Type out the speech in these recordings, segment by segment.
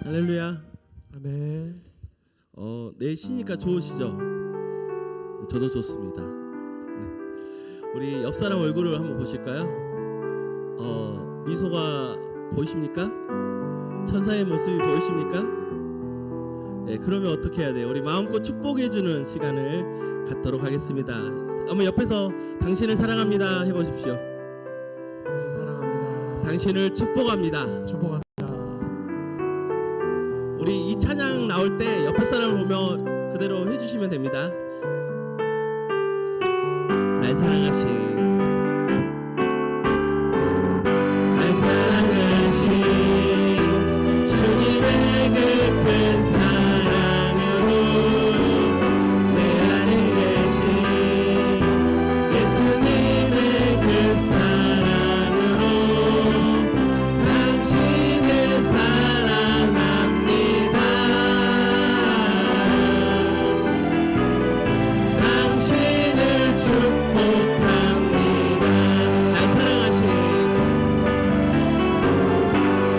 할렐루야. 아멘. 내일 쉬니까 좋으시죠? 저도 좋습니다. 네. 우리 옆 사람 얼굴을 한번 보실까요? 미소가 보이십니까? 천사의 모습이 보이십니까? 네, 그러면 어떻게 해야 돼요? 우리 마음껏 축복해주는 시간을 갖도록 하겠습니다. 한번 옆에서 당신을 사랑합니다 해보십시오. 당신 사랑합니다. 당신을 축복합니다. 축복합니다. 우리 이 찬양 나올 때 옆에 사람을 보며 그대로 해주시면 됩니다. 날 사랑하신, 날 사랑하신 주님의 그 큰 사랑으로 내 안에 계신 예수님의 그 사랑으로 당신을 사랑합니다. 당신을 축복합니다. 날 사랑하신,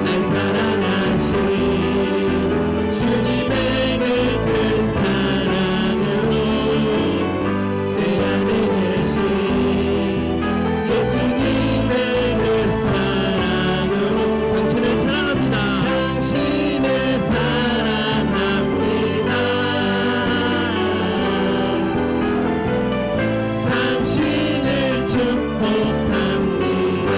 날 사랑하신 주님의 그 큰 사랑으로 내 안에 계신 예수님의 그 사랑으로 당신을 사랑합니다. 당신을 사랑합니다. 당신을 축복합니다.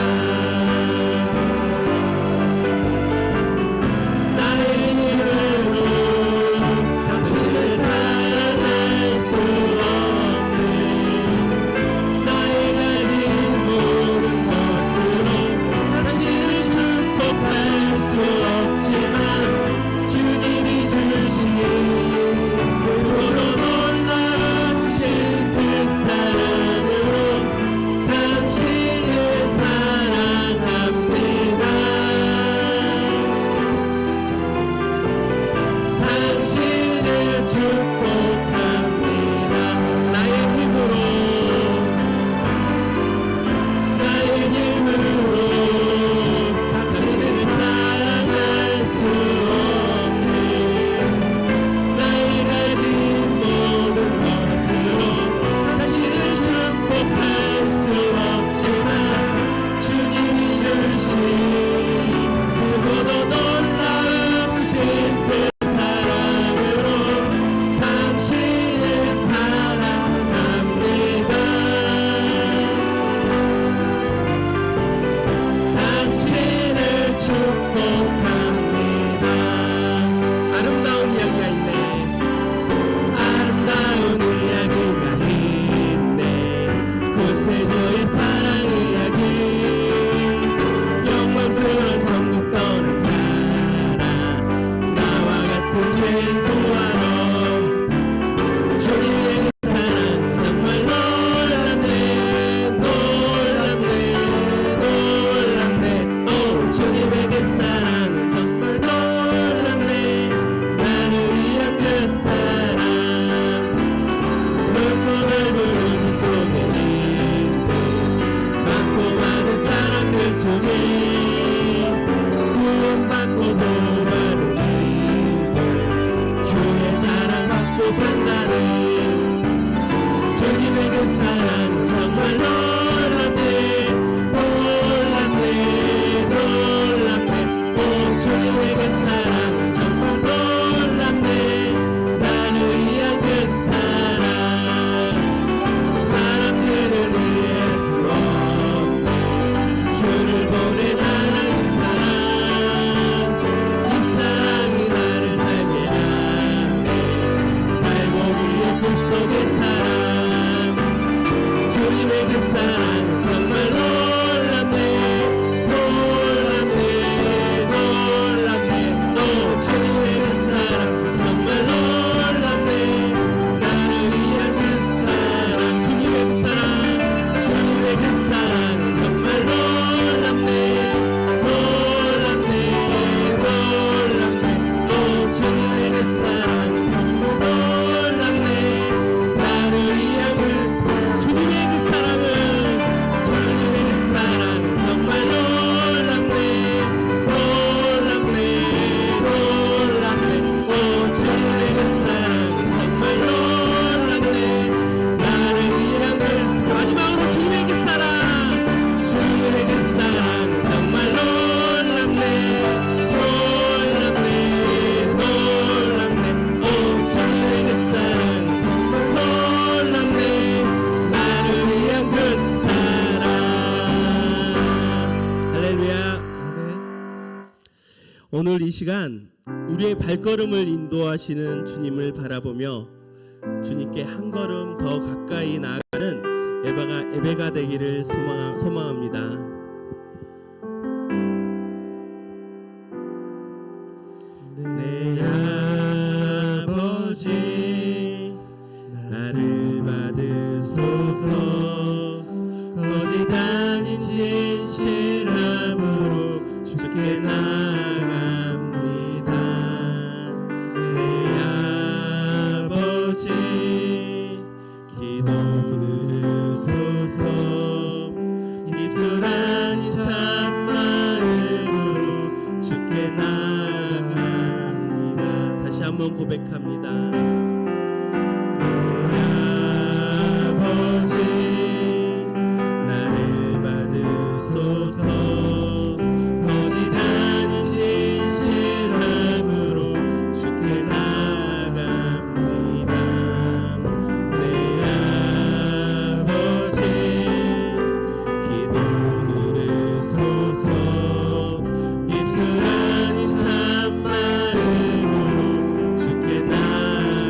나의 힘으로 당신을 사랑할 수 없는 나의 가진 모든 것으로 당신을 축복할 수 없지만 주님이 주신 그로 놀라우신 그 사랑으로 당신을 사랑합니다. 당신을 축복합니다. 나의 힘으로, 나의 힘으로 당신을 사랑할 수 없는 나의 가진 모든 것으로 당신을 축복할 수 없지만 주님이 주신 그보다 놀라우신 그 사랑으로 당신을 사랑합니다. 당신을 축복합니다. 아름다운 이야기가 있네. 아름다운 이야기가 있네. 구세주의 사랑 이야기. 영광스러운 천국 떠난 사랑. 나와 같은 죄인 구하러 주님의 사랑 정말 놀랍네. 놀랍네. 놀랍네. 오, 주님의 그 사랑은 정말 놀랍네. 나를 위한 그 사랑 넓고 넓은 우주 속에 있는 많고 많은 사람들 중에 구원받고 돌아오는 이들 주의 사랑 받고 산다는 주님의 그 사랑은 정말 놀랍네. 놀랍네. 놀랍네. 오, 주님의 그 사랑은 정말 놀랍네. 나를 위한 그 사랑 사람들은 이해할 수 없네. 주를 보낸 하나님 사랑 이 사랑이 나를 살게 하네. 갈보리의 그 속의 사랑 주님의 그 사랑은 정말 놀랍네. 놀랍네. 놀랍네. 오늘 이 시간 우리의 발걸음을 인도하시는 주님을 바라보며 주님께 한 걸음 더 가까이 나아가는 예배가 되기를 소망합니다. 내 아버지 나를 받으소서. 거짓 아닌 진실함으로 주께 나아갑니다. 내 아버지 기도 들으소서. 입술 아닌 참마음으로 주께 나아갑니다. 다시 한번 고백합니다. 내 아버지 나를 받으소서. 거짓 아닌 진실함으로 주께 나아갑니다. 내 아버지 기도 들으소서. 입술 아닌 참마음으로 주께 나아갑니다.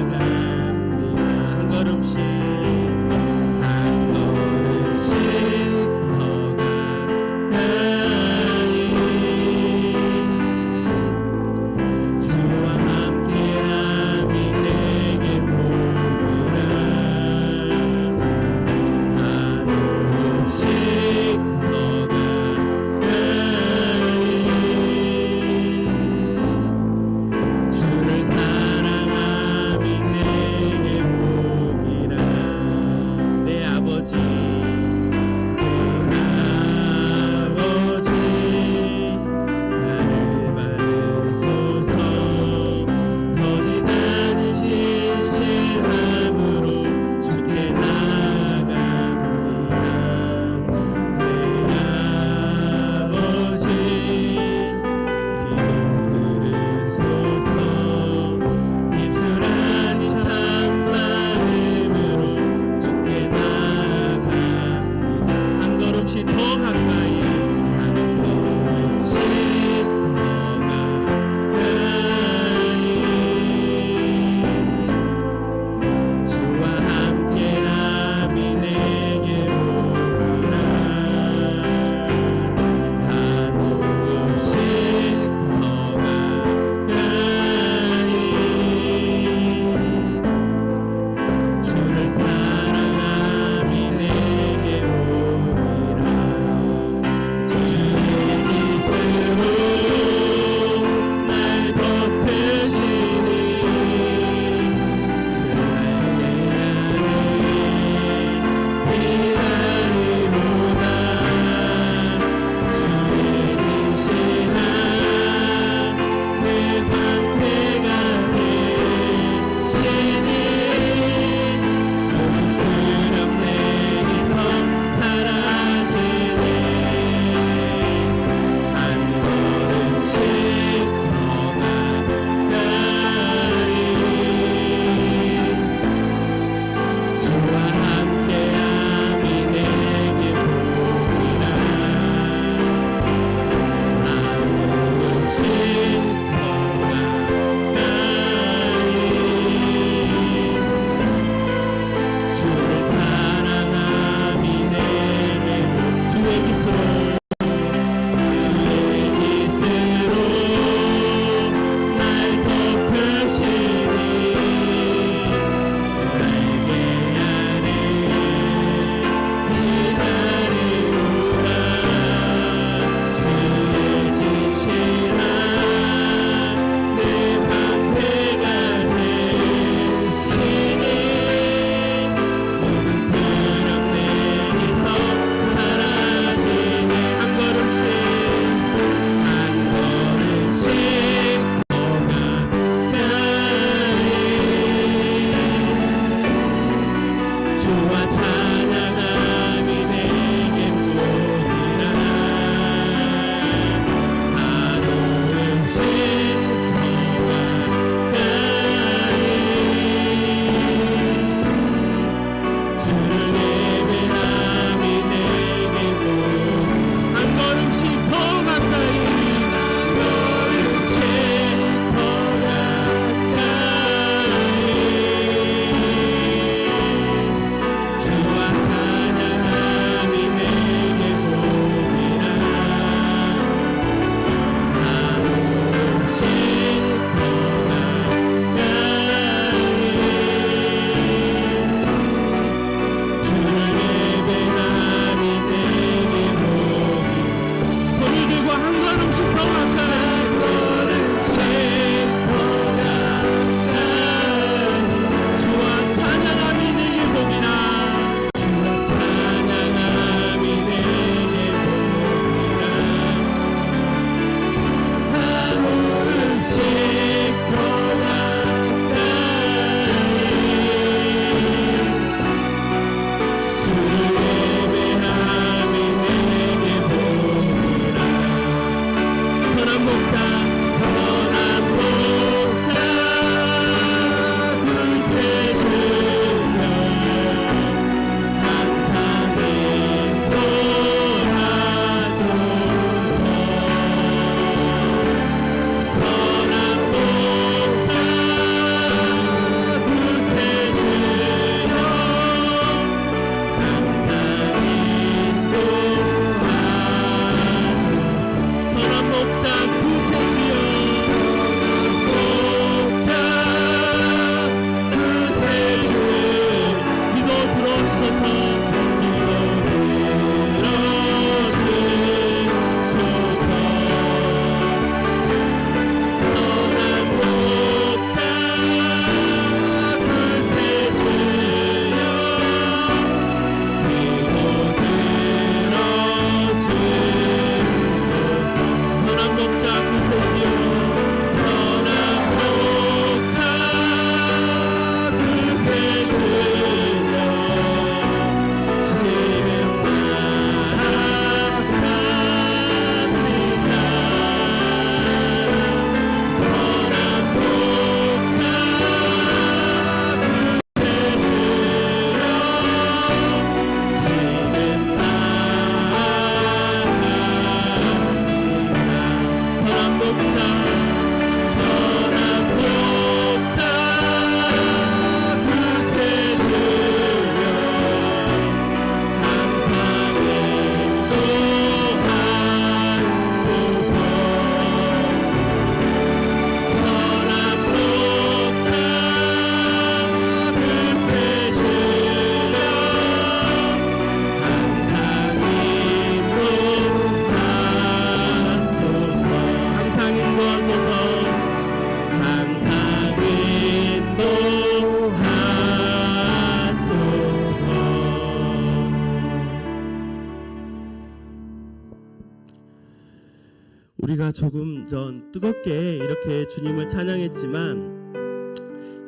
우리가 조금 전 뜨겁게 이렇게 주님을 찬양했지만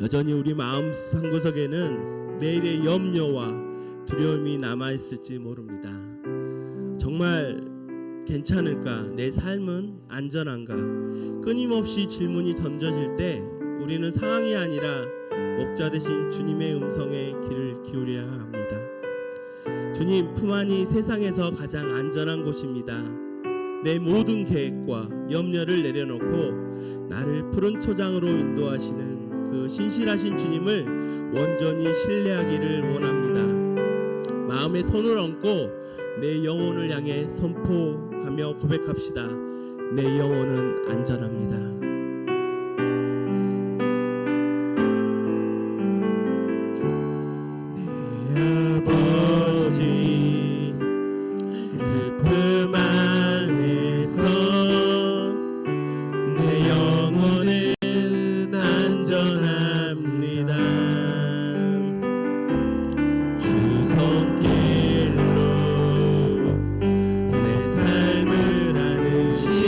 여전히 우리 마음 한구석에는 내일의 염려와 두려움이 남아있을지 모릅니다. 정말 괜찮을까? 내 삶은 안전한가? 끊임없이 질문이 던져질 때 우리는 상황이 아니라 목자 되신 주님의 음성에 귀를 기울여야 합니다. 주님 품 안이 세상에서 가장 안전한 곳입니다. 내 모든 계획과 염려를 내려놓고 나를 푸른 초장으로 인도하시는 그 신실하신 주님을 온전히 신뢰하기를 원합니다. 마음에 손을 얹고 내 영혼을 향해 선포하며 고백합시다. 내 영혼은 안전합니다. 아버지 그 품 안에서 내 영혼은 안전합니다. 주 손길로 내 삶을 안으시니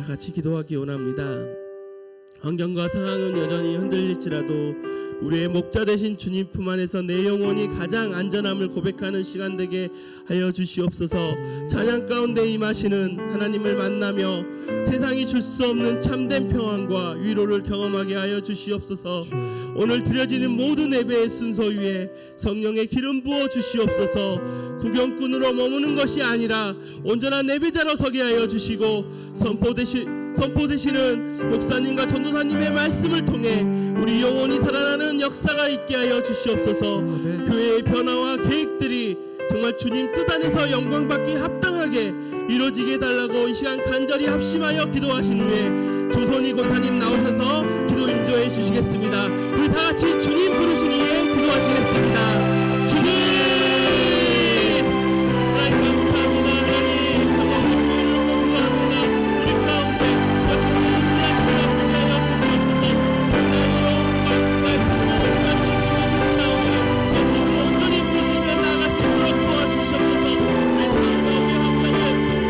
다 같이 기도하기 원합니다. 환경과 상황은 여전히 흔들릴지라도 우리의 목자 되신 주님 품 안에서 내 영혼이 가장 안전함을 고백하는 시간 되게 하여 주시옵소서. 찬양 가운데 임하시는 하나님을 만나며 세상이 줄 수 없는 참된 평안과 위로를 경험하게 하여 주시옵소서. 오늘 드려지는 모든 예배의 순서 위에 성령의 기름 부어 주시옵소서. 구경꾼으로 머무는 것이 아니라 온전한 예배자로 서게 하여 주시고 선포되시는 목사님과 전도사님의 말씀을 통해 우리 영혼이 살아나는 역사가 있게 하여 주시옵소서. 교회의 변화와 계획들이 정말 주님 뜻 안에서 영광 받기 합당하게 이루어지게 해달라고 이 시간 간절히 합심하여 기도하신 후에 조선희 권사님 나오셔서 기도 인도해 주시겠습니다. 우리 다 같이 주님 부르신 이에 기도하시겠습니다. 주님 하나님 감사합니다. 하나님 정말 우리 교회를 공부합니다. 우리 가운데 정말 주님이 인도하시는 하게 하여 주시옵소서. 주님의 말씀으로 주하신 주님의 싸움에 주님을 온전히 부르시며 나아갈 수 있도록 도와주시옵소서. 우리 사랑과 우리 함량을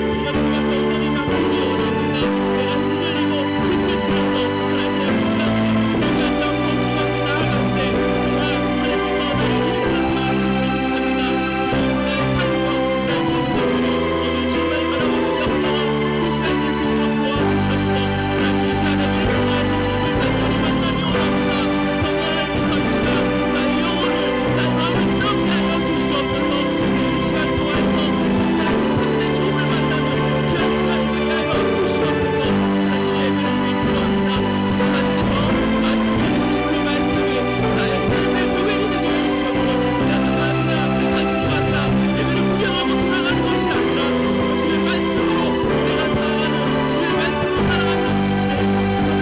정말 주님과 온전히 바꾸기 원합니다. 내가 흔들리고 지칠지라도 하나님의 평강을 포기하지 않고 주님께 나아갈 때 정말 하나님께서 나를 일으켜 세우실 줄 믿습니다. 주님 나의 삶과 나의 인생으로 오늘 주님을 바라보는 역사가 그 시간이 될 수 있도록 도와주시옵소서. 하나님 이 시간에 우리를 통하여서 주님을 간절히 만나기 원합니다. 성령 하나님께서 이 시간 나의 영혼을 나의 마음을 뜨겁게 하여 주시옵소서. 이 시간 통하여서 참된 주님을 만나는 귀한 시간이 되게 하여 주시옵소서. 하나님 예배를 드리기 원합니다. 하나님께서 말씀 주신 그 말씀이 나의 삶의 보배이 되게 해주시옵소서. 내가 하나님 앞에 단순히 왔다 예배를 구경하고 돌아가는 것이 아니라 주의 말씀으로 내가 살아가는 주의 말씀으로 살아가는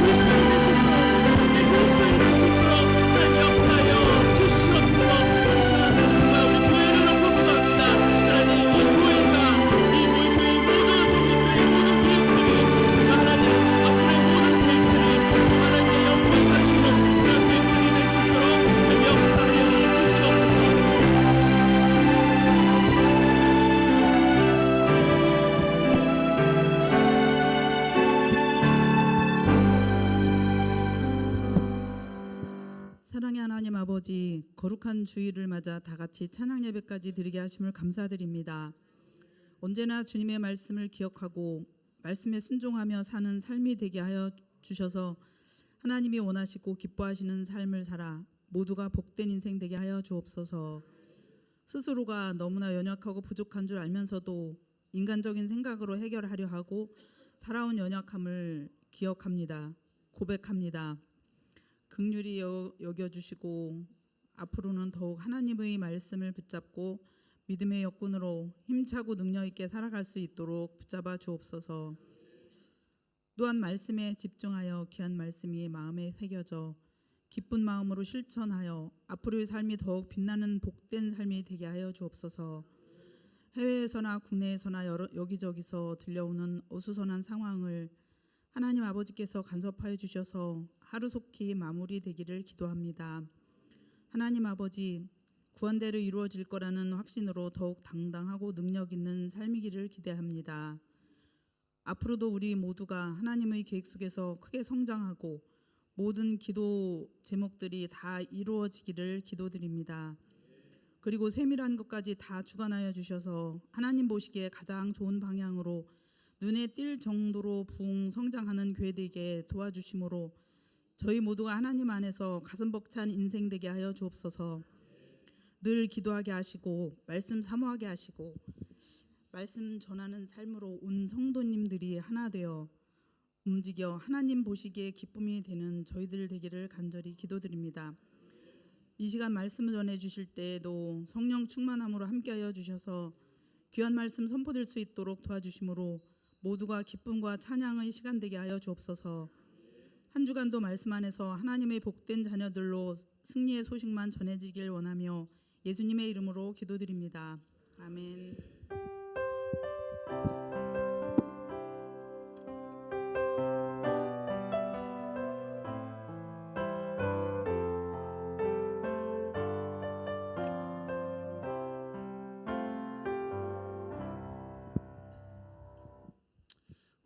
그리스도인이 될 수 있도록 참된 그리스도인이 될 수 있도록 하나님 역사하여 주시옵소서. 이 시간 정말 우리 교회를 놓고 기도합니다. 하나님 이 교회가 이 교회의 모든 성립교회의 모든 교육들이 하나님 앞으로의 모든 계획들이 하나님의 영광을 가르치는 그런 계획들이 될 수 있도록 역사하여 주시옵소서. 사랑의 하나님 아버지, 거룩한 주일을 맞아 다 같이 찬양 예배까지 드리게 하심을 감사드립니다. 언제나 주님의 말씀을 기억하고 말씀에 순종하며 사는 삶이 되게 하여 주셔서 하나님이 원하시고 기뻐하시는 삶을 살아 모두가 복된 인생 되게 하여 주옵소서. 스스로가 너무나 연약하고 부족한 줄 알면서도 인간적인 생각으로 해결하려 하고 살아온 연약함을 기억합니다. 고백합니다. 긍휼히 여겨주시고 앞으로는 더욱 하나님의 말씀을 붙잡고 믿음의 역군으로 힘차고 능력 있게 살아갈 수 있도록 붙잡아 주옵소서. 또한 말씀에 집중하여 귀한 말씀이 마음에 새겨져 기쁜 마음으로 실천하여 앞으로의 삶이 더욱 빛나는 복된 삶이 되게 하여 주옵소서. 해외에서나 국내에서나 여기저기서 들려오는 어수선한 상황을 하나님 아버지께서 간섭하여 주셔서 하루속히 마무리되기를 기도합니다. 하나님 아버지, 구원대로 이루어질 거라는 확신으로 더욱 당당하고 능력 있는 삶이기를 기대합니다. 앞으로도 우리 모두가 하나님의 계획 속에서 크게 성장하고 모든 기도 제목들이 다 이루어지기를 기도드립니다. 그리고 세밀한 것까지 다 주관하여 주셔서 하나님 보시기에 가장 좋은 방향으로 눈에 띌 정도로 부흥 성장하는 교회 되게 도와주심으로 저희 모두가 하나님 안에서 가슴 벅찬 인생 되게 하여 주옵소서. 늘 기도하게 하시고 말씀 사모하게 하시고 말씀 전하는 삶으로 온 성도님들이 하나 되어 움직여 하나님 보시기에 기쁨이 되는 저희들 되기를 간절히 기도드립니다. 이 시간 말씀을 전해 주실 때에도 성령 충만함으로 함께하여 주셔서 귀한 말씀 선포될 수 있도록 도와주심으로 모두가 기쁨과 찬양의 시간 되게 하여 주옵소서. 한 주간도 말씀 안에서 하나님의 복된 자녀들로 승리의 소식만 전해지길 원하며 예수님의 이름으로 기도드립니다. 아멘.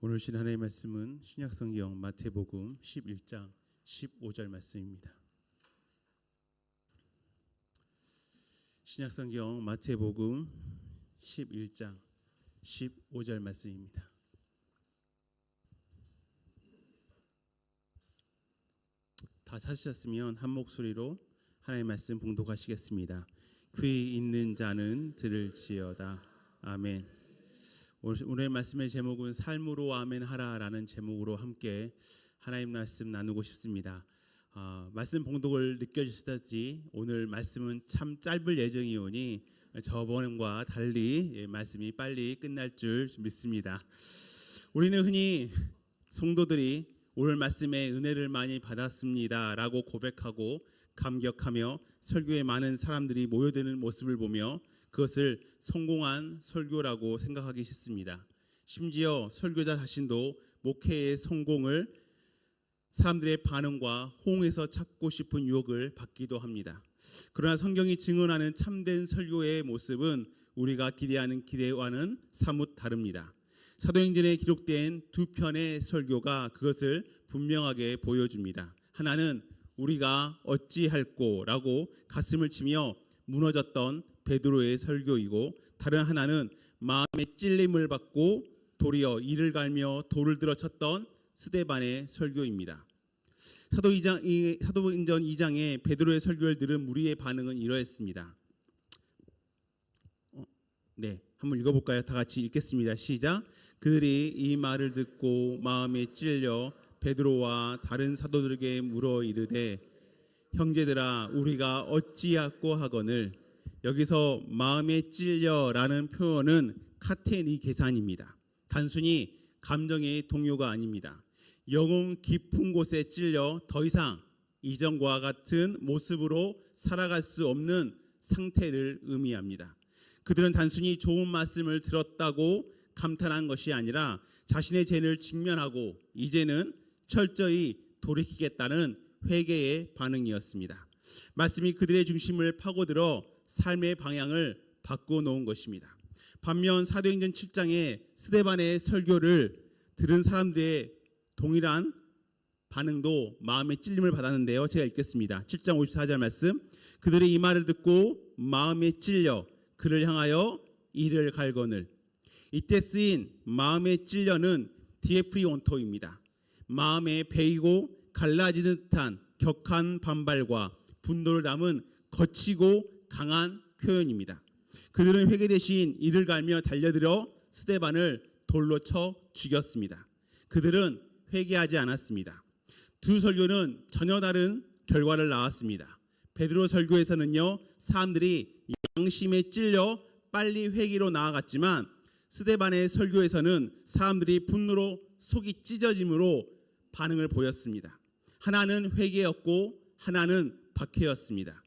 오늘 신 하나님의 말씀은 신약성경 마태복음 11장 15절 말씀입니다. 신약성경 마태복음 11장 15절 말씀입니다. 다 찾으셨으면 한 목소리로 하나님의 말씀 봉독하시겠습니다. 귀 있는 자는 들을지어다. 아멘. 오늘 말씀의 제목은 삶으로 아멘하라라는 제목으로 함께 하나님 말씀 나누고 싶습니다. 말씀 봉독을 느껴지시다지 오늘 말씀은 참 짧을 예정이오니 저번과 달리 말씀이 빨리 끝날 줄 믿습니다. 우리는 흔히 성도들이 오늘 말씀에 은혜를 많이 받았습니다라고 고백하고 감격하며 설교에 많은 사람들이 모여드는 모습을 보며 그것을 성공한 설교라고 생각하기 쉽습니다. 심지어 설교자 자신도 목회의 성공을 사람들의 반응과 호응에서 찾고 싶은 유혹을 받기도 합니다. 그러나 성경이 증언하는 참된 설교의 모습은 우리가 기대하는 기대와는 사뭇 다릅니다. 사도행전에 기록된 두 편의 설교가 그것을 분명하게 보여줍니다. 하나는 우리가 어찌할꼬라고 가슴을 치며 무너졌던 베드로의 설교이고, 다른 하나는 마음의 찔림을 받고 도리어 이를 갈며 돌을 들어 쳤던 스데반의 설교입니다. 사도행전 2장의 베드로의 설교를 들은 무리의 반응은 이러했습니다. 한번 읽어볼까요? 다 같이 읽겠습니다. 시작. 그들이 이 말을 듣고 마음에 찔려 베드로와 다른 사도들에게 물어 이르되, 형제들아, 우리가 어찌하고 하거늘. 여기서 마음에 찔려라는 표현은 카테니 계산입니다. 단순히 감정의 동요가 아닙니다. 영혼 깊은 곳에 찔려 더 이상 이전과 같은 모습으로 살아갈 수 없는 상태를 의미합니다. 그들은 단순히 좋은 말씀을 들었다고 감탄한 것이 아니라 자신의 죄를 직면하고 이제는 철저히 돌이키겠다는 회개의 반응이었습니다. 말씀이 그들의 중심을 파고들어 삶의 방향을 바꾸어 놓은 것입니다. 반면 사도행전 7장의 스데반의 설교를 들은 사람들의 동일한 반응도 마음의 찔림을 받았는데요. 제가 읽겠습니다. 7장 54절 말씀. 그들이 이 말을 듣고 마음에 찔려 그를 향하여 이를 갈거늘. 이때 쓰인 마음에 찔려는 디에프리 원토입니다. 마음에 베이고 갈라지는 듯한 격한 반발과 분노를 담은 거치고 강한 표현입니다. 그들은 회개 대신 이를 갈며 달려들어 스데반을 돌로 쳐 죽였습니다. 그들은 회개하지 않았습니다. 두 설교는 전혀 다른 결과를 낳았습니다. 베드로 설교에서는요, 사람들이 양심에 찔려 빨리 회개로 나아갔지만, 스데반의 설교에서는 사람들이 분노로 속이 찢어짐으로 반응을 보였습니다. 하나는 회개였고 하나는 박해였습니다.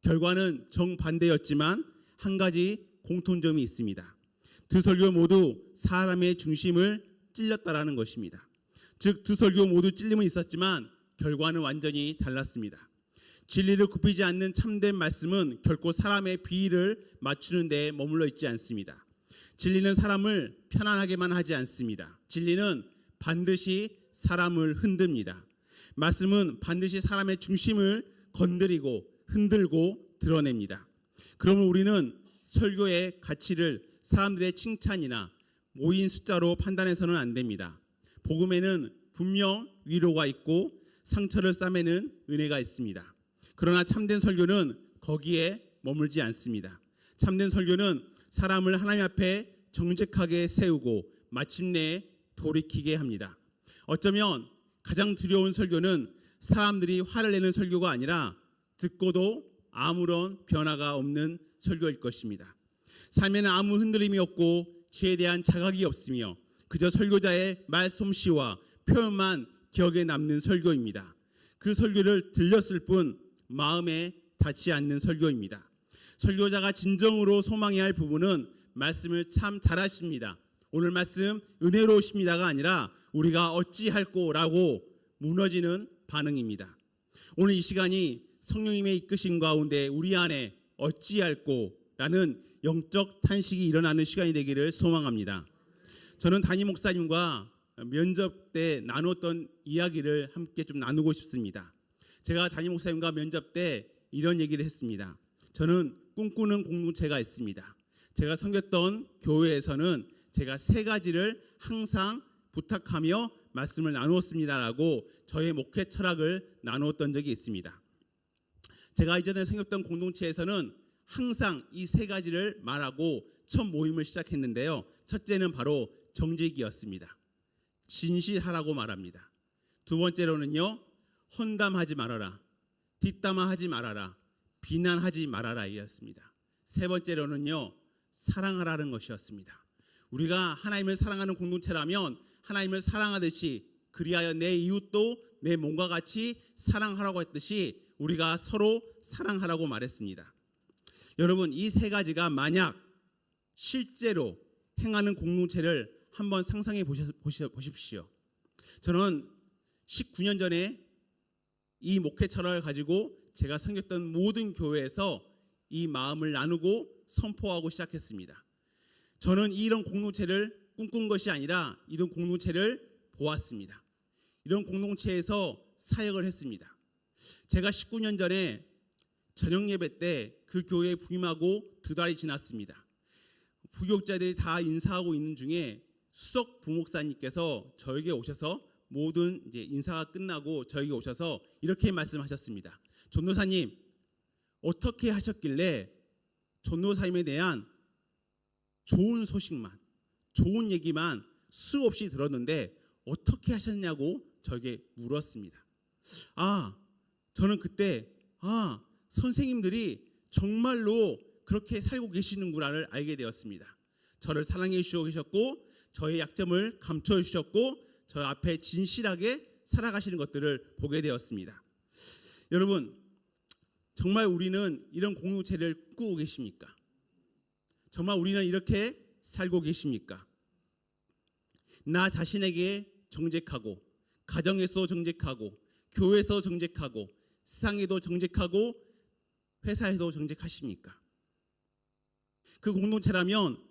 결과는 정반대였지만 한 가지 공통점이 있습니다. 두 설교 모두 사람의 중심을 찔렸다라는 것입니다. 즉, 두 설교 모두 찔림은 있었지만 결과는 완전히 달랐습니다. 진리를 굽히지 않는 참된 말씀은 결코 사람의 비위를 맞추는 데 머물러 있지 않습니다. 진리는 사람을 편안하게만 하지 않습니다. 진리는 반드시 사람을 흔듭니다. 말씀은 반드시 사람의 중심을 건드리고 흔들고 드러냅니다. 그러면 우리는 설교의 가치를 사람들의 칭찬이나 모인 숫자로 판단해서는 안 됩니다. 복음에는 분명 위로가 있고 상처를 싸매는 은혜가 있습니다. 그러나 참된 설교는 거기에 머물지 않습니다. 참된 설교는 사람을 하나님 앞에 정직하게 세우고 마침내 돌이키게 합니다. 어쩌면 가장 두려운 설교는 사람들이 화를 내는 설교가 아니라 듣고도 아무런 변화가 없는 설교일 것입니다. 삶에는 아무 흔들림이 없고 죄에 대한 자각이 없으며 그저 설교자의 말솜씨와 표현만 기억에 남는 설교입니다. 그 설교를 들렸을 뿐 마음에 닿지 않는 설교입니다. 설교자가 진정으로 소망해야 할 부분은 말씀을 참 잘하십니다, 오늘 말씀 은혜로우십니다가 아니라 우리가 어찌할꼬라고 무너지는 반응입니다. 오늘 이 시간이 성령님의 이끄심 가운데 우리 안에 어찌할꼬라는 영적 탄식이 일어나는 시간이 되기를 소망합니다. 저는 담임 목사님과 면접 때 나눴던 이야기를 함께 좀 나누고 싶습니다. 제가 담임 목사님과 면접 때 이런 얘기를 했습니다. 저는 꿈꾸는 공동체가 있습니다. 제가 섬겼던 교회에서는 제가 3가지를 항상 부탁하며 말씀을 나누었습니다라고 저의 목회 철학을 나누었던 적이 있습니다. 제가 이전에 섬겼던 공동체에서는 항상 이 3가지를 말하고 첫 모임을 시작했는데요. 첫째는 바로 정직이었습니다. 진실하라고 말합니다. 두 번째로는요, 험담하지 말아라, 뒷담화하지 말아라, 비난하지 말아라 이었습니다. 세 번째로는요, 사랑하라는 것이었습니다. 우리가 하나님을 사랑하는 공동체라면 하나님을 사랑하듯이 그리하여 내 이웃도 내 몸과 같이 사랑하라고 했듯이 우리가 서로 사랑하라고 말했습니다. 여러분, 이 3가지가 만약 실제로 행하는 공동체를 한번 상상해 보십시오. 저는 19년 전에 이 목회 철학을 가지고 제가 섬겼던 모든 교회에서 이 마음을 나누고 선포하고 시작했습니다. 저는 이런 공동체를 꿈꾼 것이 아니라 이런 공동체를 보았습니다. 이런 공동체에서 사역을 했습니다. 제가 19년 전에 저녁 예배 때 그 교회에 부임하고 2달이 지났습니다. 부교육자들이 다 인사하고 있는 중에 수석 부목사님께서 저에게 오셔서 모든 이제 인사가 끝나고 저에게 오셔서 이렇게 말씀하셨습니다. 전도사님, 어떻게 하셨길래 전도사님에 대한 좋은 소식만, 좋은 얘기만 수없이 들었는데 어떻게 하셨냐고 저에게 물었습니다. 저는 그때 선생님들이 정말로 그렇게 살고 계시는구나를 알게 되었습니다. 저를 사랑해 주시고 계셨고 저의 약점을 감춰 주셨고 저 앞에 진실하게 살아가시는 것들을 보게 되었습니다. 여러분, 정말 우리는 이런 공동체를 꾸고 계십니까? 정말 우리는 이렇게 살고 계십니까? 나 자신에게 정직하고, 가정에서 정직하고, 교회에서 정직하고, 세상에도 정직하고, 회사에도 정직하십니까? 그 공동체라면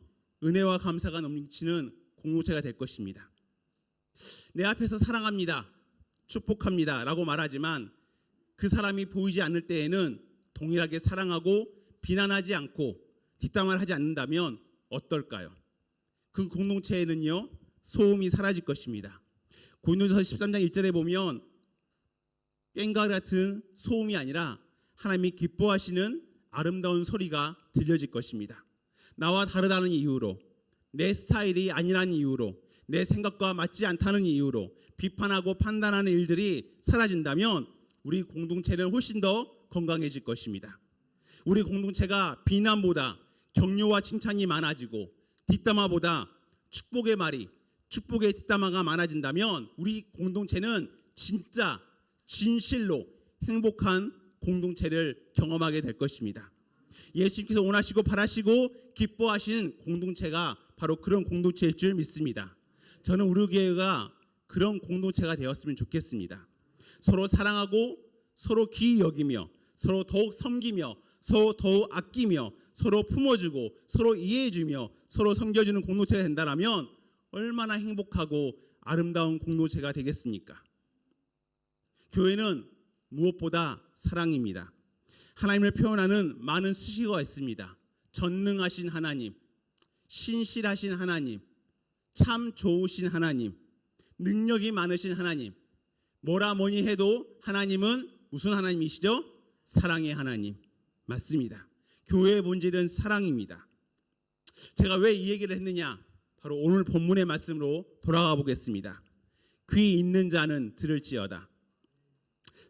은혜와 감사가 넘치는 공동체가 될 것입니다. 내 앞에서 사랑합니다, 축복합니다 라고 말하지만 그 사람이 보이지 않을 때에는 동일하게 사랑하고 비난하지 않고 뒷담화를 하지 않는다면 어떨까요? 그 공동체에는요, 소음이 사라질 것입니다. 고린도전서 13장 1절에 보면 꽹과리 같은 소음이 아니라 하나님이 기뻐하시는 아름다운 소리가 들려질 것입니다. 나와 다르다는 이유로, 내 스타일이 아니라는 이유로, 내 생각과 맞지 않다는 이유로 비판하고 판단하는 일들이 사라진다면 우리 공동체는 훨씬 더 건강해질 것입니다. 우리 공동체가 비난보다 격려와 칭찬이 많아지고 뒷담화보다 축복의 말이, 축복의 뒷담화가 많아진다면 우리 공동체는 진짜 진실로 행복한 공동체를 경험하게 될 것입니다. 예수님께서 원하시고 바라시고 기뻐하시는 공동체가 바로 그런 공동체일 줄 믿습니다. 저는 우리 교회가 그런 공동체가 되었으면 좋겠습니다. 서로 사랑하고 서로 귀히 여기며 서로 더욱 섬기며 서로 더욱 아끼며 서로 품어주고 서로 이해해주며 서로 섬겨주는 공동체가 된다면 얼마나 행복하고 아름다운 공동체가 되겠습니까? 교회는 무엇보다 사랑입니다. 하나님을 표현하는 많은 수식어가 있습니다. 전능하신 하나님, 신실하신 하나님, 참 좋으신 하나님, 능력이 많으신 하나님. 뭐라 뭐니 해도 하나님은 무슨 하나님이시죠? 사랑의 하나님. 맞습니다. 교회의 본질은 사랑입니다. 제가 왜 이 얘기를 했느냐? 바로 오늘 본문의 말씀으로 돌아가 보겠습니다. 귀 있는 자는 들을지어다.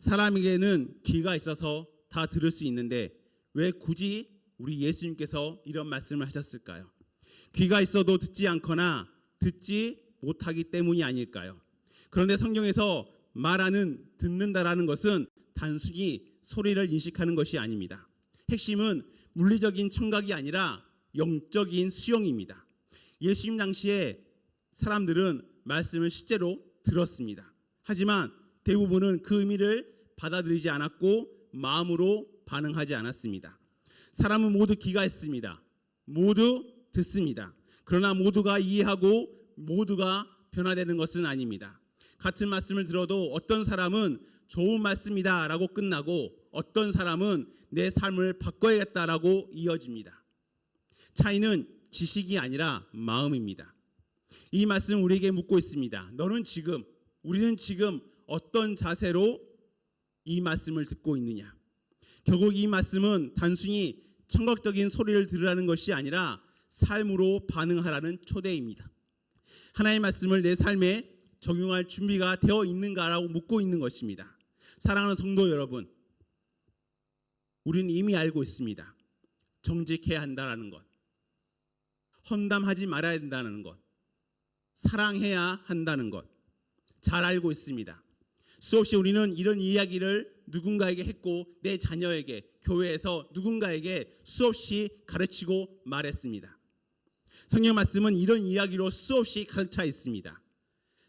사람에게는 귀가 있어서 다 들을 수 있는데 왜 굳이 우리 예수님께서 이런 말씀을 하셨을까요? 귀가 있어도 듣지 않거나 듣지 못하기 때문이 아닐까요? 그런데 성경에서 말하는 듣는다라는 것은 단순히 소리를 인식하는 것이 아닙니다. 핵심은 물리적인 청각이 아니라 영적인 수용입니다. 예수님 당시에 사람들은 말씀을 실제로 들었습니다. 하지만 대부분은 그 의미를 받아들이지 않았고 마음으로 반응하지 않았습니다. 사람은 모두 귀가 있습니다. 모두 듣습니다. 그러나 모두가 이해하고 모두가 변화되는 것은 아닙니다. 같은 말씀을 들어도 어떤 사람은 좋은 말씀이다라고 끝나고 어떤 사람은 내 삶을 바꿔야겠다라고 이어집니다. 차이는 지식이 아니라 마음입니다. 이 말씀 우리에게 묻고 있습니다. 우리는 지금 어떤 자세로 이 말씀을 듣고 있느냐? 결국 이 말씀은 단순히 청각적인 소리를 들으라는 것이 아니라 삶으로 반응하라는 초대입니다. 하나님의 말씀을 내 삶에 적용할 준비가 되어 있는가라고 묻고 있는 것입니다. 사랑하는 성도 여러분, 우리는 이미 알고 있습니다. 정직해야 한다는 것, 헌담하지 말아야 된다는 것, 사랑해야 한다는 것 잘 알고 있습니다. 수없이 우리는 이런 이야기를 누군가에게 했고 내 자녀에게, 교회에서 누군가에게 수없이 가르치고 말했습니다. 성경 말씀은 이런 이야기로 수없이 가득 차 있습니다.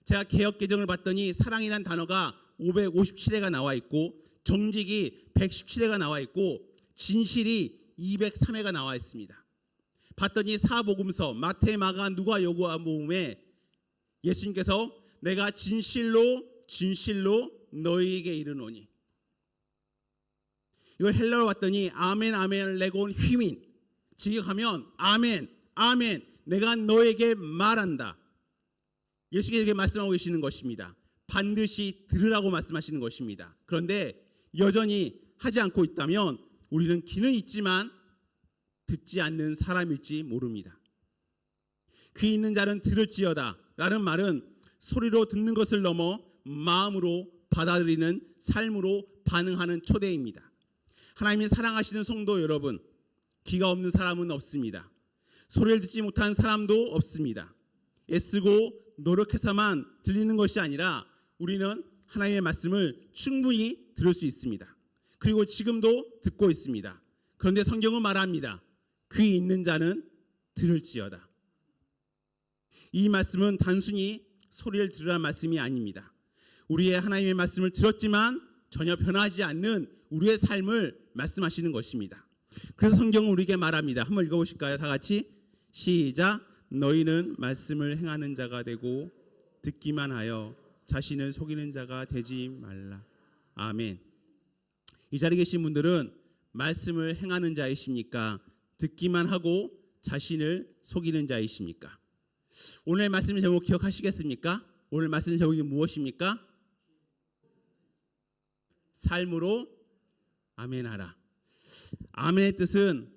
제가 개역개정을 봤더니 사랑이란 단어가 557회가 나와 있고 정직이 117회가 나와 있고 진실이 203회가 나와 있습니다. 봤더니 사복음서 마태, 마가, 누가, 요한복음에 예수님께서 내가 진실로 너희에게 이르노니, 이걸 헬라어로 봤더니 아멘 아멘 레곤 휘민, 직역하면 아멘 아멘 내가 너에게 말한다. 예수께서 이렇게 말씀하고 계시는 것입니다. 반드시 들으라고 말씀하시는 것입니다. 그런데 여전히 하지 않고 있다면 우리는 귀는 있지만 듣지 않는 사람일지 모릅니다. 귀 있는 자는 들을지어다 라는 말은 소리로 듣는 것을 넘어 마음으로 받아들이는 삶으로 반응하는 초대입니다. 하나님이 사랑하시는 성도 여러분, 귀가 없는 사람은 없습니다. 소리를 듣지 못한 사람도 없습니다. 애쓰고 노력해서만 들리는 것이 아니라 우리는 하나님의 말씀을 충분히 들을 수 있습니다. 그리고 지금도 듣고 있습니다. 그런데 성경은 말합니다. 귀 있는 자는 들을지어다. 이 말씀은 단순히 소리를 들으라는 말씀이 아닙니다. 우리의 하나님의 말씀을 들었지만 전혀 변하지 않는 우리의 삶을 말씀하시는 것입니다. 그래서 성경은 우리에게 말합니다. 한번 읽어보실까요? 다 같이 시작. 너희는 말씀을 행하는 자가 되고 듣기만 하여 자신을 속이는 자가 되지 말라. 아멘. 이 자리에 계신 분들은 말씀을 행하는 자이십니까? 듣기만 하고 자신을 속이는 자이십니까? 오늘 말씀의 제목 기억하시겠습니까? 오늘 말씀의 제목이 무엇입니까? 삶으로 아멘하라. 아멘의 뜻은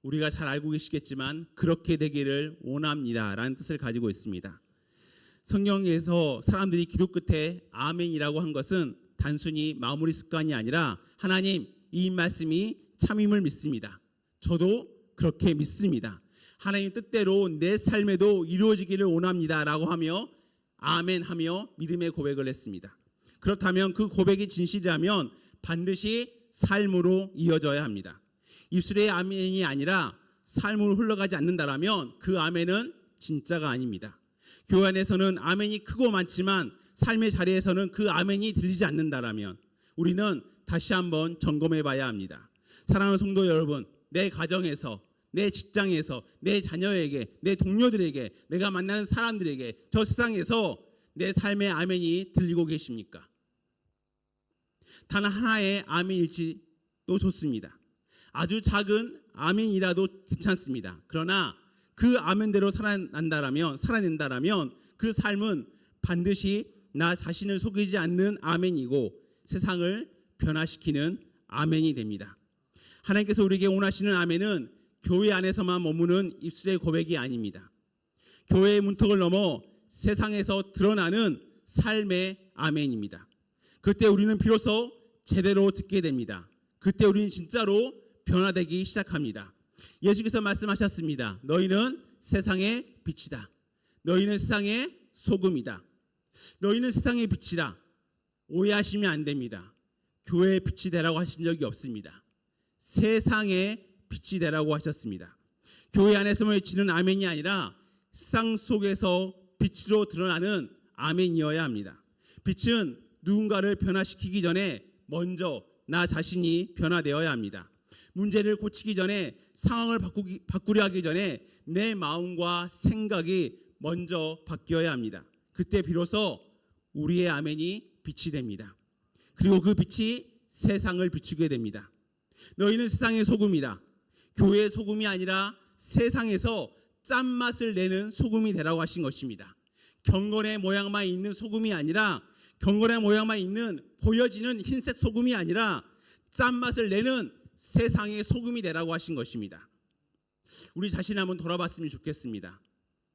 우리가 잘 알고 계시겠지만 그렇게 되기를 원합니다 라는 뜻을 가지고 있습니다. 성경에서 사람들이 기도 끝에 아멘이라고 한 것은 단순히 마무리 습관이 아니라 하나님, 이 말씀이 참임을 믿습니다. 저도 그렇게 믿습니다. 하나님 뜻대로 내 삶에도 이루어지기를 원합니다 라고 하며 아멘하며 믿음의 고백을 했습니다. 그렇다면 그 고백이 진실이라면 반드시 삶으로 이어져야 합니다. 입술의 아멘이 아니라 삶으로 흘러가지 않는다라면 그 아멘은 진짜가 아닙니다. 교회 안에서는 아멘이 크고 많지만 삶의 자리에서는 그 아멘이 들리지 않는다라면 우리는 다시 한번 점검해 봐야 합니다. 사랑하는 성도 여러분, 내 가정에서, 내 직장에서, 내 자녀에게, 내 동료들에게, 내가 만나는 사람들에게, 저 세상에서 내 삶의 아멘이 들리고 계십니까? 단 하나의 아멘일지도 좋습니다. 아주 작은 아멘이라도 괜찮습니다. 그러나 그 아멘대로 살아낸다라면 그 삶은 반드시 나 자신을 속이지 않는 아멘이고 세상을 변화시키는 아멘이 됩니다. 하나님께서 우리에게 원하시는 아멘은 교회 안에서만 머무는 입술의 고백이 아닙니다. 교회의 문턱을 넘어 세상에서 드러나는 삶의 아멘입니다. 그때 우리는 비로소 제대로 듣게 됩니다. 그때 우리는 진짜로 변화되기 시작합니다. 예수께서 말씀하셨습니다. 너희는 세상의 빛이다. 너희는 세상의 소금이다. 너희는 세상의 빛이라. 오해하시면 안 됩니다. 교회의 빛이 되라고 하신 적이 없습니다. 세상의 빛이 되라고 하셨습니다. 교회 안에서만 외치는 아멘이 아니라 세상 속에서 빛으로 드러나는 아멘이어야 합니다. 빛은 누군가를 변화시키기 전에 먼저 나 자신이 변화되어야 합니다. 문제를 고치기 전에, 상황을 바꾸려 하기 전에 내 마음과 생각이 먼저 바뀌어야 합니다. 그때 비로소 우리의 아멘이 빛이 됩니다. 그리고 그 빛이 세상을 비추게 됩니다. 너희는 세상의 소금이라. 교회의 소금이 아니라 세상에서 짠맛을 내는 소금이 되라고 하신 것입니다. 경건의 모양만 있는 소금이 아니라, 경건의 모양만 있는 보여지는 흰색 소금이 아니라 짠맛을 내는 세상의 소금이 되라고 하신 것입니다. 우리 자신을 한번 돌아봤으면 좋겠습니다.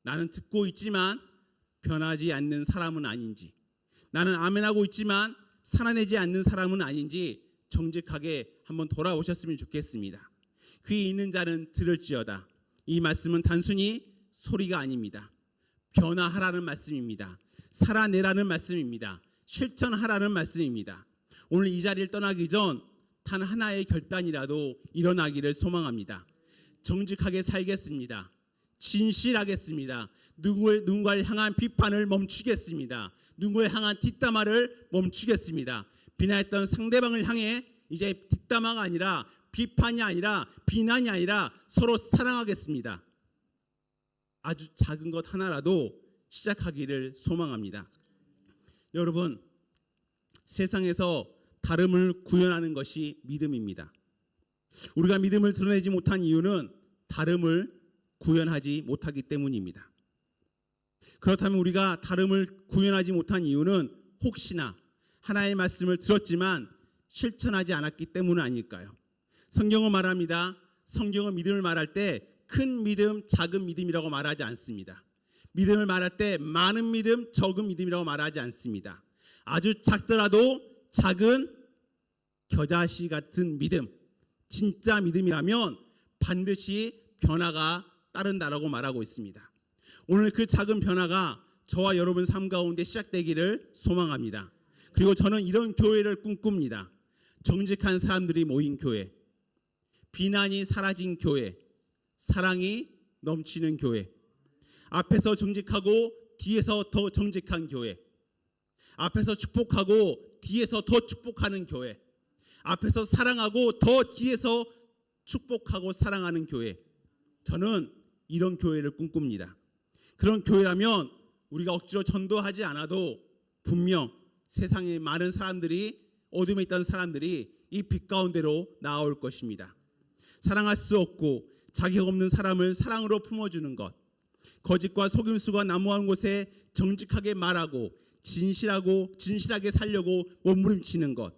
나는 듣고 있지만 변하지 않는 사람은 아닌지, 나는 아멘하고 있지만 살아내지 않는 사람은 아닌지 정직하게 한번 돌아오셨으면 좋겠습니다. 귀 있는 자는 들을지어다. 이 말씀은 단순히 소리가 아닙니다. 변화하라는 말씀입니다. 살아내라는 말씀입니다. 실천하라는 말씀입니다. 오늘 이 자리를 떠나기 전 단 하나의 결단이라도 일어나기를 소망합니다. 정직하게 살겠습니다. 진실하겠습니다. 누군가를 향한 비판을 멈추겠습니다. 누군가를 향한 뒷담화를 멈추겠습니다. 비난했던 상대방을 향해 이제 뒷담화가 아니라, 비판이 아니라, 비난이 아니라 서로 사랑하겠습니다. 아주 작은 것 하나라도 시작하기를 소망합니다. 여러분, 세상에서 다름을 구현하는 것이 믿음입니다. 우리가 믿음을 드러내지 못한 이유는 다름을 구현하지 못하기 때문입니다. 그렇다면 우리가 다름을 구현하지 못한 이유는 혹시나 하나의 말씀을 들었지만 실천하지 않았기 때문은 아닐까요? 성경은 말합니다. 성경은 믿음을 말할 때 큰 믿음, 작은 믿음이라고 말하지 않습니다. 믿음을 말할 때 많은 믿음, 적은 믿음이라고 말하지 않습니다. 아주 작더라도 작은 겨자씨 같은 믿음, 진짜 믿음이라면 반드시 변화가 따른다라고 말하고 있습니다. 오늘 그 작은 변화가 저와 여러분 삶 가운데 시작되기를 소망합니다. 그리고 저는 이런 교회를 꿈꿉니다. 정직한 사람들이 모인 교회, 비난이 사라진 교회, 사랑이 넘치는 교회, 앞에서 정직하고 뒤에서 더 정직한 교회, 앞에서 축복하고 뒤에서 더 축복하는 교회, 앞에서 사랑하고 더 뒤에서 축복하고 사랑하는 교회. 저는 이런 교회를 꿈꿉니다. 그런 교회라면 우리가 억지로 전도하지 않아도 분명 세상에 많은 사람들이, 어둠에 있던 사람들이 이 빛 가운데로 나올 것입니다. 사랑할 수 없고 자격 없는 사람을 사랑으로 품어주는 것, 거짓과 속임수가 난무하는 곳에 정직하게 말하고 진실하게 살려고 몸부림치는 것,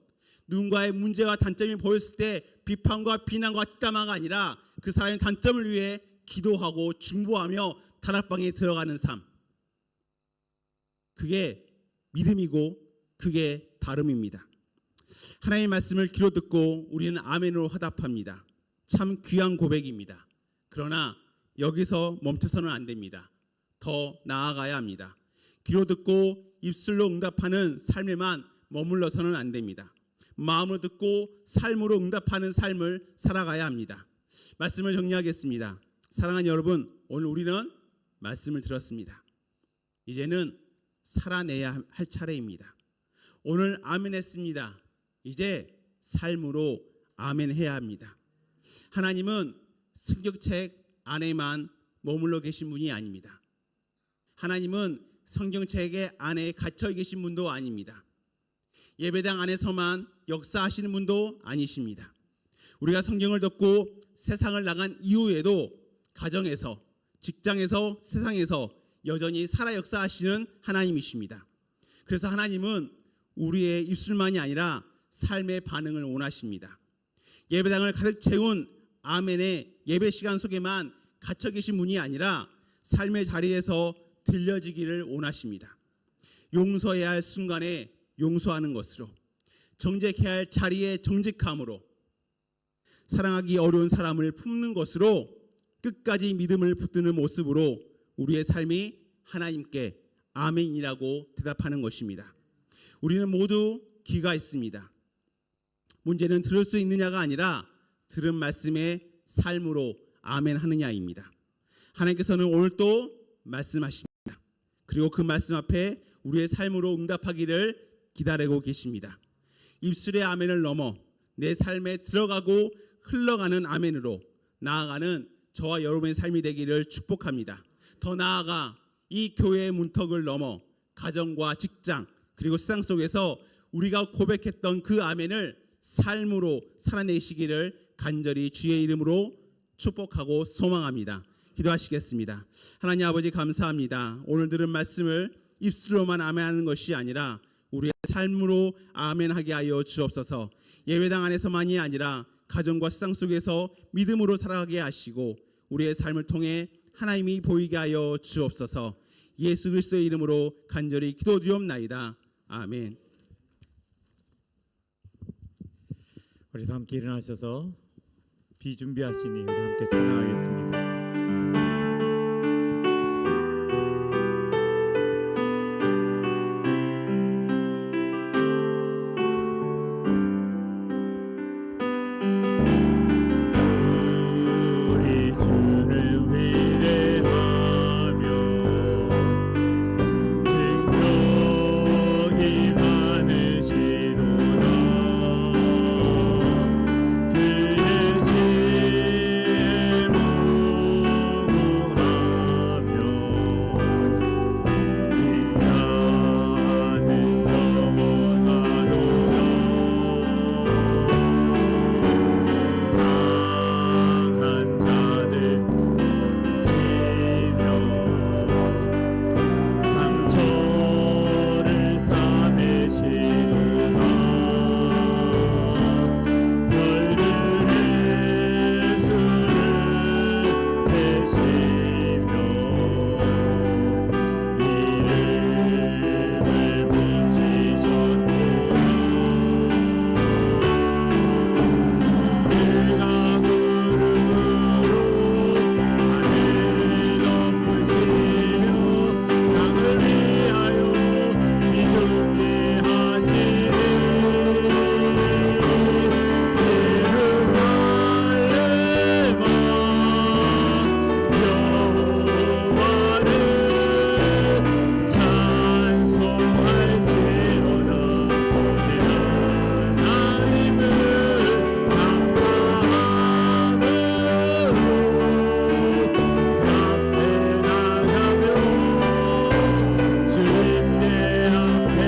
누군가의 문제와 단점이 보였을 때 비판과 비난과 뒷담화가 아니라 그 사람의 단점을 위해 기도하고 중보하며 다락방에 들어가는 삶, 그게 믿음이고 그게 다름입니다. 하나님의 말씀을 귀로 듣고 우리는 아멘으로 화답합니다. 참 귀한 고백입니다. 그러나 여기서 멈춰서는 안 됩니다. 더 나아가야 합니다. 귀로 듣고 입술로 응답하는 삶에만 머물러서는 안 됩니다. 마음으로 듣고 삶으로 응답하는 삶을 살아가야 합니다. 말씀을 정리하겠습니다. 사랑하는 여러분, 오늘 우리는 말씀을 들었습니다. 이제는 살아내야 할 차례입니다. 오늘 아멘했습니다. 이제 삶으로 아멘해야 합니다. 하나님은 성경책 안에만 머물러 계신 분이 아닙니다. 하나님은 성경책 안에 갇혀 계신 분도 아닙니다. 예배당 안에서만 역사하시는 분도 아니십니다. 우리가 성경을 듣고 세상을 나간 이후에도 가정에서, 직장에서, 세상에서 여전히 살아 역사하시는 하나님이십니다. 그래서 하나님은 우리의 입술만이 아니라 삶의 반응을 원하십니다. 예배당을 가득 채운 아멘의 예배 시간 속에만 갇혀 계신 분이 아니라 삶의 자리에서 들려지기를 원하십니다. 용서해야 할 순간에 용서하는 것으로, 정직해야 할 자리에 정직함으로, 사랑하기 어려운 사람을 품는 것으로 끝까지 믿음을 붙드는 모습으로 우리의 삶이 하나님께 아멘이라고 대답하는 것입니다. 우리는 모두 귀가 있습니다. 문제는 들을 수 있느냐가 아니라 들은 말씀의 삶으로 아멘하느냐입니다. 하나님께서는 오늘 또 말씀하십니다. 그리고 그 말씀 앞에 우리의 삶으로 응답하기를 기다리고 계십니다. 입술의 아멘을 넘어 내 삶에 들어가고 흘러가는 아멘으로 나아가는 저와 여러분의 삶이 되기를 축복합니다. 더 나아가 이 교회의 문턱을 넘어 가정과 직장 그리고 세상 속에서 우리가 고백했던 그 아멘을 삶으로 살아내시기를 간절히 주의 이름으로 축복하고 소망합니다. 기도하시겠습니다. 하나님 아버지 감사합니다. 오늘 들은 말씀을 입술로만 아멘하는 것이 아니라 우리의 삶으로 아멘하게 하여 주옵소서. 예배당 안에서만이 아니라 가정과 세상 속에서 믿음으로 살아가게 하시고 우리의 삶을 통해 하나님이 보이게 하여 주옵소서. 예수 그리스도의 이름으로 간절히 기도드리옵나이다. 아멘. 우리 다 함께 일어나셔서 비준비하시니 우리 함께 찬양하겠습니다. 우리 주를 위대하며 능력이 많으시도다. 그의 지혜에 무궁하며 인자는 영원하도다. 상한 자들 치며 상처를 싸매시도다. 별들의 수를 세시며 이름을 붙이셨도다. 그가 구름으로 하늘을 덮으시며 땅을 위하여 비 준비하시니 예루살렘아 여호와를 찬송할지어다. 내 하나님을 감사함으로 그 앞에 나가며 주님께 앞에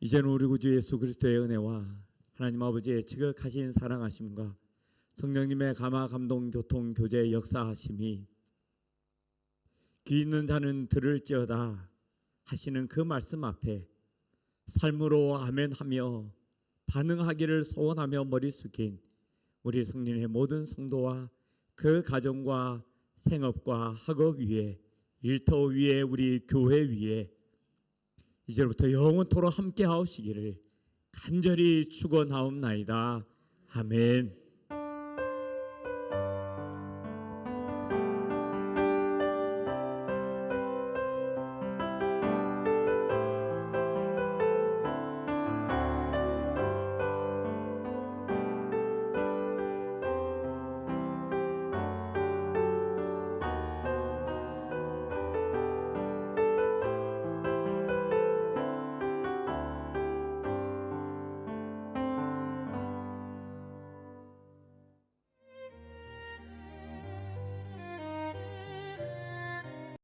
이제는 우리 구주 예수 그리스도의 은혜와 하나님 아버지의 지극하신 사랑하심과 성령님의 감화 감동 교통 교제 역사하심이 귀 있는 자는 들을지어다 하시는 그 말씀 앞에 삶으로 아멘하며 반응하기를 소원하며 머리 숙인 우리 성린의 모든 성도와 그 가정과 생업과 학업 위에 일터 위에 우리 교회 위에 이제부터 영원토록 함께 하시기를 간절히 축원하옵나이다. 아멘.